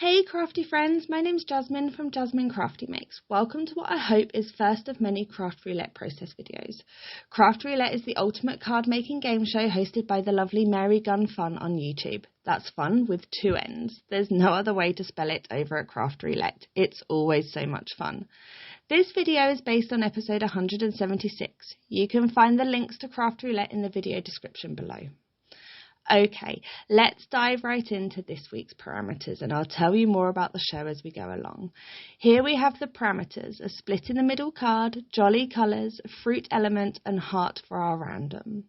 Hey crafty friends, my name's Jasmine from Jasmine Crafty Makes. Welcome to what I hope is first of many Craft Roulette process videos. Craft Roulette is the ultimate card making game show hosted by the lovely Mary Gun Fun on YouTube. That's fun with two N's. There's no other way to spell it over at Craft Roulette. It's always so much fun. This video is based on episode 176. You can find the links to Craft Roulette in the video description below. Okay, let's dive right into this week's parameters and I'll tell you more about the show as we go along. Here we have the parameters, a split in the middle card, jolly colours, fruit element and heart for our random.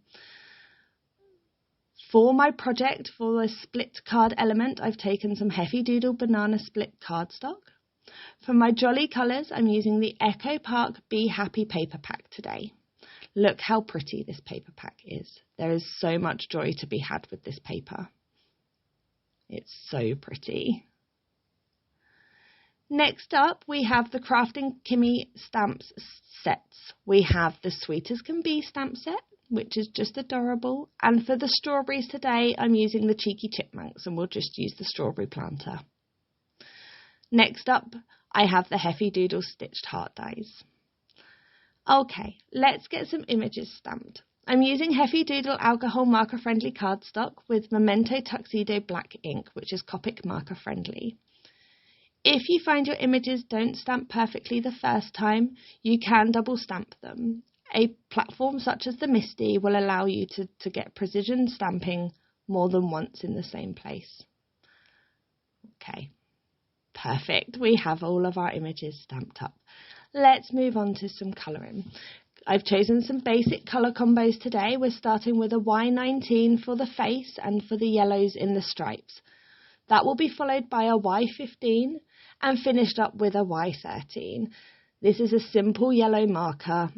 For my project, for the split card element, I've taken some Heavy Doodle Banana Split cardstock. For my jolly colours, I'm using the Echo Park Be Happy paper pack today. Look how pretty this paper pack is. There is so much joy to be had with this paper. It's so pretty. Next up, we have the Crafting Kimmy stamps sets. We have the Sweet as Can Be stamp set, which is just adorable. And for the strawberries today, I'm using the Cheeky Chipmunks, and we'll just use the strawberry planter. Next up, I have the Heavy Doodle stitched heart dies. Okay, let's get some images stamped. I'm using Heavy Doodle alcohol marker friendly cardstock with Memento Tuxedo black ink, which is Copic marker friendly. If you find your images don't stamp perfectly the first time, you can double stamp them. A platform such as the Misty will allow you to get precision stamping more than once in the same place. Okay, perfect. We have all of our images stamped up. Let's move on to some colouring. I've chosen some basic colour combos today. We're starting with a Y19 for the face and for the yellows in the stripes. That will be followed by a Y15 and finished up with a Y13. This is a simple yellow marker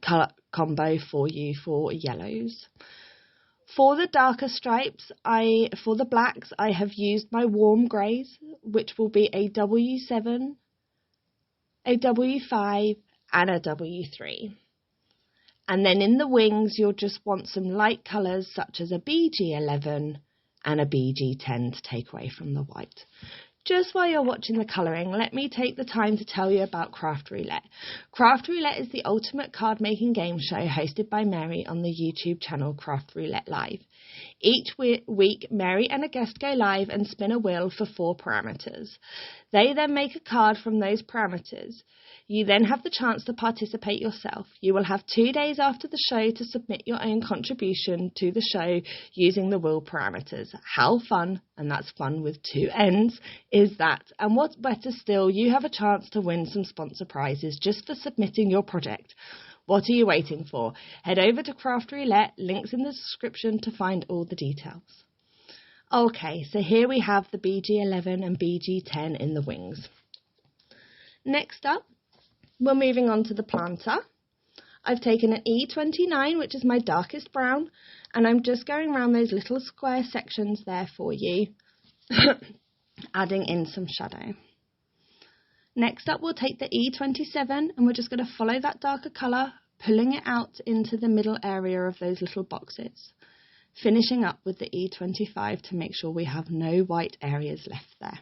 colour combo for you for yellows. For the darker stripes, for the blacks, I have used my warm greys, which will be a W7, a W5 and a W3. And then in the wings you'll just want some light colours such as a BG11 and a BG10 to take away from the white. Just while you're watching the colouring, let me take the time to tell you about Craft Roulette. Craft Roulette is the ultimate card making game show hosted by Mary on the YouTube channel Craft Roulette Live. Each week, Mary and a guest go live and spin a wheel for 4 parameters. They then make a card from those parameters. You then have the chance to participate yourself. You will have 2 days after the show to submit your own contribution to the show using the wheel parameters. How fun, and that's fun with 2 N's, is that? And what's better still, you have a chance to win some sponsor prizes just for submitting your project. What are you waiting for? Head over to Craft Roulette, links in the description to find all the details. Okay, so here we have the BG11 and BG10 in the wings. Next up, we're moving on to the planter. I've taken an E29, which is my darkest brown, and I'm just going around those little square sections there for you, adding in some shadow. Next up, we'll take the E27, and we're just going to follow that darker colour, pulling it out into the middle area of those little boxes, finishing up with the E25 to make sure we have no white areas left there.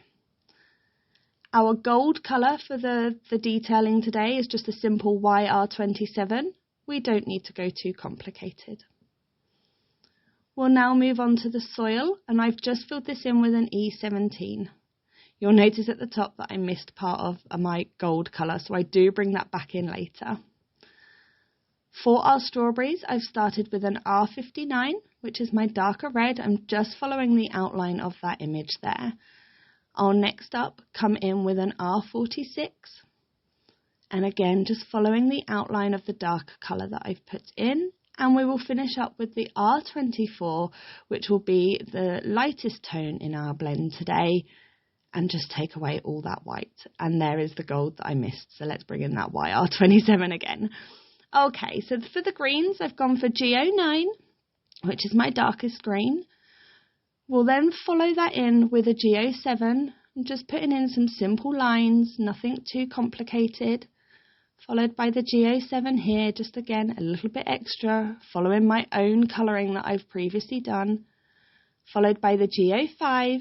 Our gold colour for the detailing today is just a simple YR27. We don't need to go too complicated. We'll now move on to the soil, and I've just filled this in with an E17. You'll notice at the top that I missed part of my gold colour, so I do bring that back in later. For our strawberries, I've started with an R59, which is my darker red. I'm just following the outline of that image there. I'll next up come in with an R46, and again just following the outline of the darker colour that I've put in, and we will finish up with the R24, which will be the lightest tone in our blend today, and just take away all that white. And there is the gold that I missed, so let's bring in that YR27 again. Okay, so for the greens, I've gone for G09, which is my darkest green. We'll then follow that in with a G07, and just putting in some simple lines, nothing too complicated. Followed by the G07 here, just again a little bit extra, following my own colouring that I've previously done. Followed by the G05,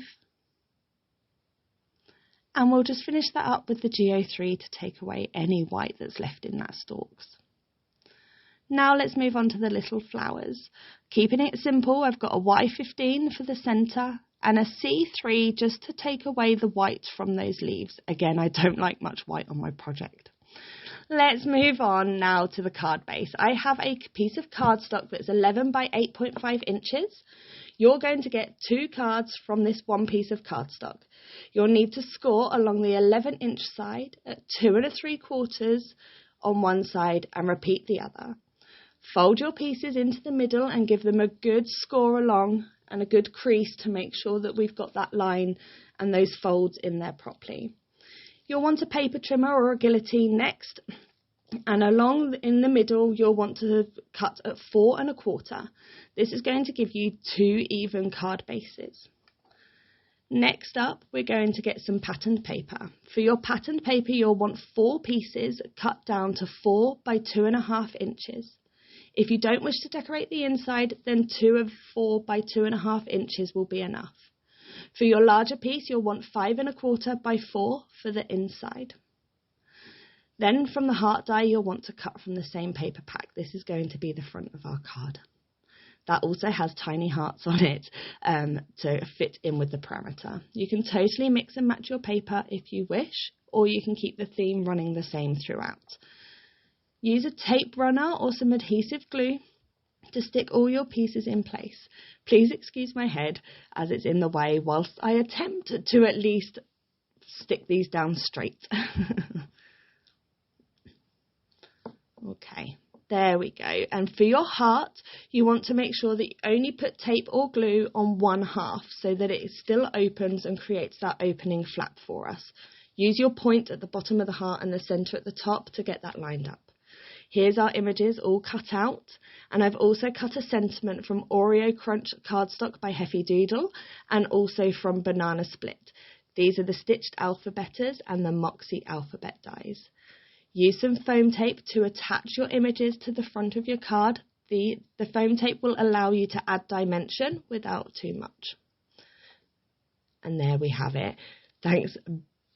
And we'll just finish that up with the GO3 to take away any white that's left in that stalks. Now let's move on to the little flowers. Keeping it simple, I've got a Y15 for the centre and a C3 just to take away the white from those leaves. Again, I don't like much white on my project. Let's move on now to the card base. I have a piece of cardstock that's 11 by 8.5 inches. You're going to get 2 cards from this one piece of cardstock. You'll need to score along the 11-inch side at 2 3/4 on one side and repeat the other. Fold your pieces into the middle and give them a good score along and a good crease to make sure that we've got that line and those folds in there properly. You'll want a paper trimmer or a guillotine next, and along in the middle you'll want to cut at 4 1/4. This is going to give you 2 even card bases. Next up, we're going to get some patterned paper. For your patterned paper, you'll want 4 pieces cut down to 4 by 2.5 inches. If you don't wish to decorate the inside, then 2 of 4 by 2.5 inches will be enough. For your larger piece, you'll want 5 1/4 by 4 for the inside. Then from the heart die, you'll want to cut from the same paper pack. This is going to be the front of our card. That also has tiny hearts on it to fit in with the parameter. You can totally mix and match your paper if you wish, or you can keep the theme running the same throughout. Use a tape runner or some adhesive glue to stick all your pieces in place. Please excuse my head as it's in the way whilst I attempt to at least stick these down straight. Okay, there we go. And for your heart, you want to make sure that you only put tape or glue on one half so that it still opens and creates that opening flap for us. Use your point at the bottom of the heart and the centre at the top to get that lined up. Here's our images all cut out, and I've also cut a sentiment from Oreo Crunch cardstock by Heffy Doodle and also from Banana Split. These are the stitched alphabetters and the Moxie alphabet dies. Use some foam tape to attach your images to the front of your card. The foam tape will allow you to add dimension without too much. And there we have it. Thanks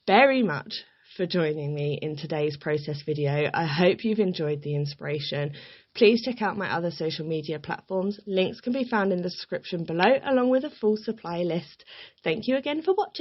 very much for joining me in today's process video. I hope you've enjoyed the inspiration. Please check out my other social media platforms. Links can be found in the description below, along with a full supply list. Thank you again for watching.